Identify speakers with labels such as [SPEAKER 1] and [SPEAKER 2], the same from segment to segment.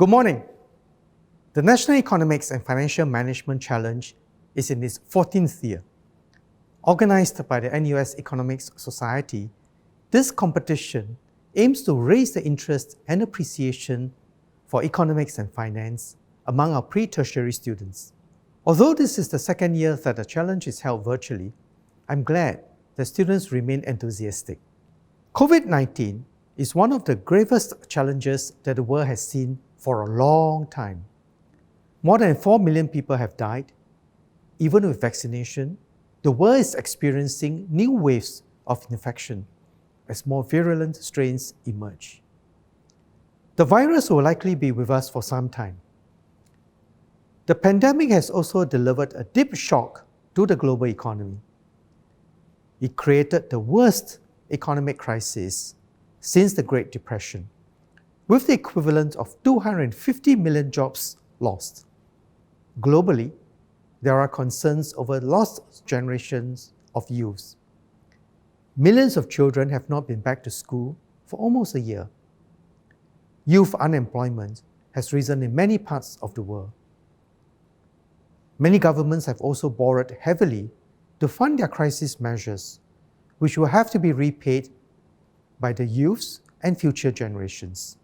[SPEAKER 1] Good morning. The National Economics and Financial Management Challenge is in its 14th year. Organized by the NUS Economics Society, this competition aims to raise the interest and appreciation for economics and finance among our pre-tertiary students. Although this is the second year that the challenge is held virtually, I'm glad that students remain enthusiastic. COVID-19 is one of the gravest challenges that the world has seen for a long time. More than 4 million people have died. Even with vaccination, the world is experiencing new waves of infection as more virulent strains emerge. The virus will likely be with us for some time. The pandemic has also delivered a deep shock to the global economy. It created the worst economic crisis since the Great Depression, with the equivalent of 250 million jobs lost. Globally, there are concerns over lost generations of youths. Millions of children have not been back to school for almost a year. Youth unemployment has risen in many parts of the world. Many governments have also borrowed heavily to fund their crisis measures, which will have to be repaid by the youths and future generations.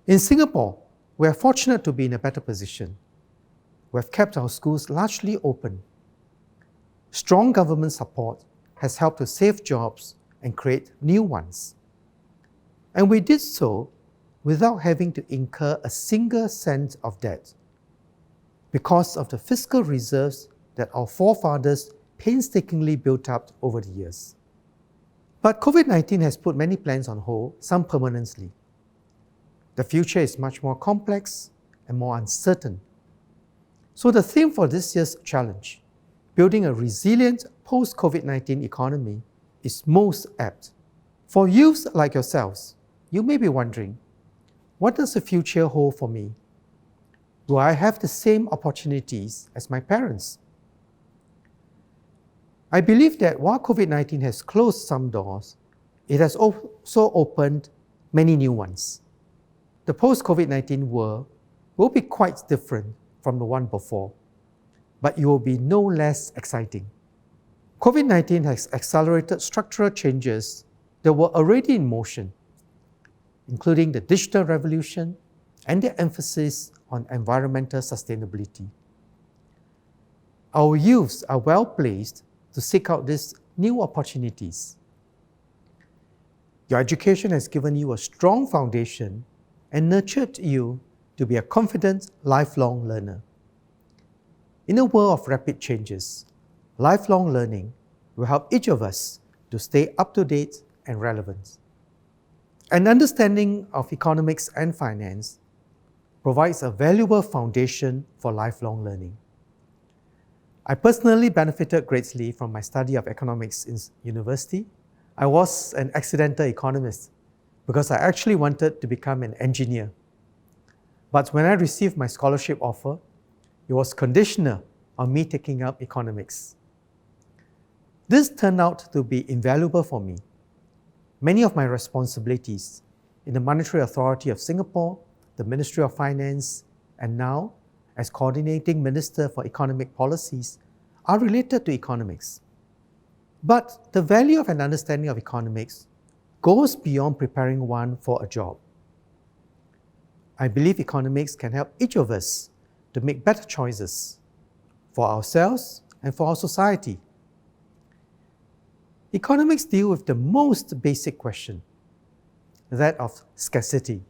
[SPEAKER 1] In Singapore, we are fortunate to be in a better position. We have kept our schools largely open. Strong government support has helped to save jobs and create new ones. And we did so without having to incur a single cent of debt, because of the fiscal reserves that our forefathers painstakingly built up over the years. But COVID-19 has put many plans on hold, some permanently. The future is much more complex and more uncertain. So the theme for this year's challenge, building a resilient post-COVID-19 economy, is most apt. For youths like yourselves, you may be wondering, what does the future hold for me? Do I have the same opportunities as my parents? I believe that while COVID-19 has closed some doors, it has also opened many new ones. The post-COVID-19 world will be quite different from the one before, but it will be no less exciting. COVID-19 has accelerated structural changes that were already in motion, including the digital revolution and the emphasis on environmental sustainability. Our youths are well placed to seek out these new opportunities. Your education has given you a strong foundation and nurtured you to be a confident, lifelong learner. In a world of rapid changes, lifelong learning will help each of us to stay up to date and relevant. An understanding of economics and finance provides a valuable foundation for lifelong learning. I personally benefited greatly from my study of economics in university. I was an accidental economist because I actually wanted to become an engineer. But when I received my scholarship offer, it was conditional on me taking up economics. This turned out to be invaluable for me. Many of my responsibilities in the Monetary Authority of Singapore, the Ministry of Finance, and now, as Coordinating Minister for Economic Policies, are related to economics. But the value of an understanding of economics goes beyond preparing one for a job. I believe economics can help each of us to make better choices for ourselves and for our society. Economics deal with the most basic question, that of scarcity.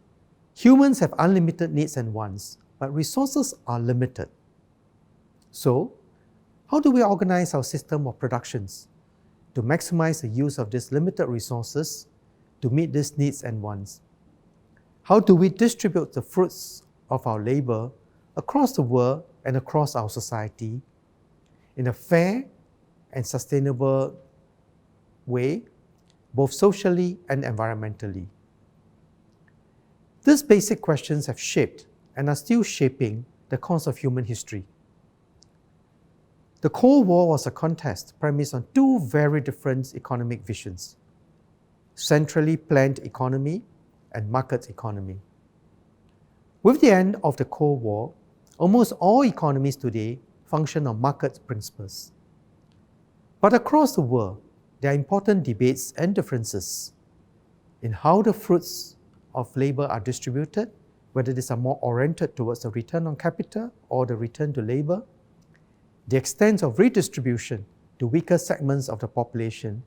[SPEAKER 1] Humans have unlimited needs and wants, but resources are limited. So, how do we organize our system of productions to maximize the use of these limited resources to meet these needs and wants? How do we distribute the fruits of our labor across the world and across our society in a fair and sustainable way, both socially and environmentally? These basic questions have shaped and are still shaping the course of human history. The Cold War was a contest premised on two very different economic visions: centrally planned economy and market economy. With the end of the Cold War, almost all economies today function on market principles. But across the world, there are important debates and differences in how the fruits of labor are distributed, whether these are more oriented towards the return on capital or the return to labor, the extent of redistribution to weaker segments of the population,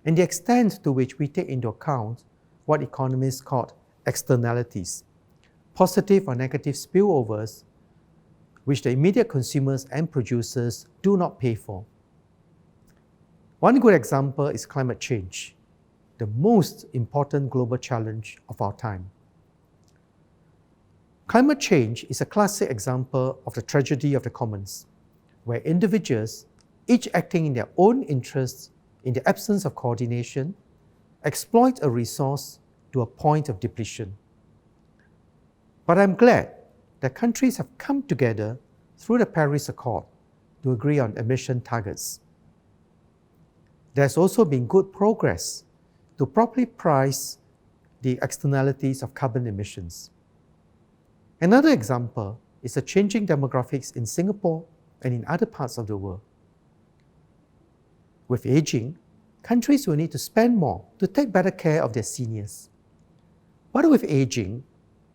[SPEAKER 1] and the extent to which we take into account what economists call externalities, positive or negative spillovers, which the immediate consumers and producers do not pay for. One good example is climate change, the most important global challenge of our time. Climate change is a classic example of the tragedy of the commons, where individuals, each acting in their own interests in the absence of coordination, exploit a resource to a point of depletion. But I'm glad that countries have come together through the Paris Accord to agree on emission targets. There's also been good progress to properly price the externalities of carbon emissions. Another example is the changing demographics in Singapore and in other parts of the world. With aging, countries will need to spend more to take better care of their seniors. But with aging,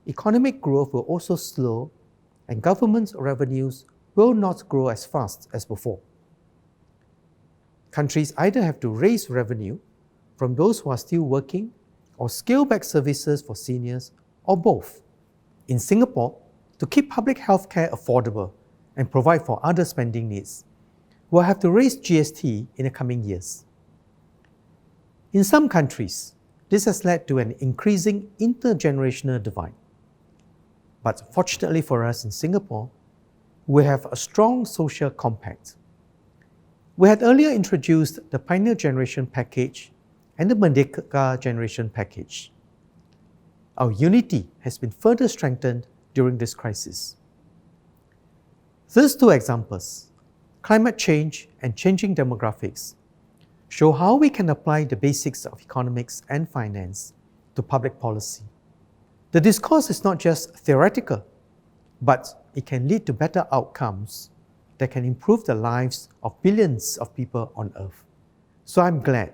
[SPEAKER 1] economic growth will also slow and government revenues will not grow as fast as before. Countries either have to raise revenue from those who are still working or scale back services for seniors, or both. In Singapore, to keep public health care affordable and provide for other spending needs, we'll have to raise GST in the coming years. In some countries, this has led to an increasing intergenerational divide. But fortunately for us in Singapore, we have a strong social compact. We had earlier introduced the Pioneer Generation Package and the Merdeka Generation Package. Our unity has been further strengthened during this crisis. These two examples, climate change and changing demographics, show how we can apply the basics of economics and finance to public policy. The discourse is not just theoretical, but it can lead to better outcomes that can improve the lives of billions of people on Earth. So I'm glad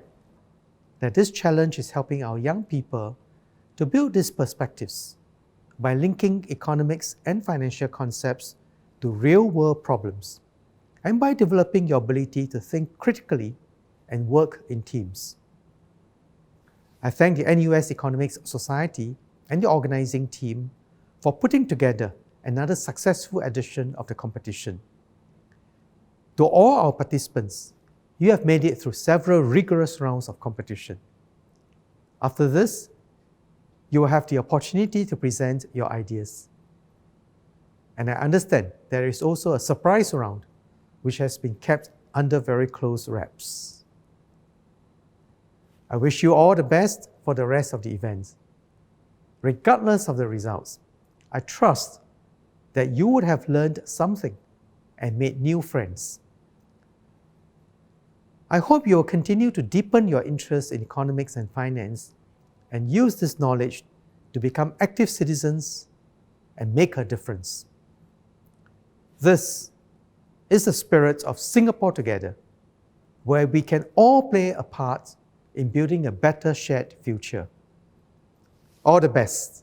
[SPEAKER 1] that this challenge is helping our young people to build these perspectives by linking economics and financial concepts to real-world problems, and by developing your ability to think critically and work in teams. I thank the NUS Economics Society and the organizing team for putting together another successful edition of the competition. To all our participants, you have made it through several rigorous rounds of competition. After this, you will have the opportunity to present your ideas. And I understand there is also a surprise round, which has been kept under very close wraps. I wish you all the best for the rest of the event. Regardless of the results, I trust that you would have learned something and made new friends. I hope you will continue to deepen your interest in economics and finance and use this knowledge to become active citizens and make a difference. This is the spirit of Singapore Together, where we can all play a part in building a better shared future. All the best.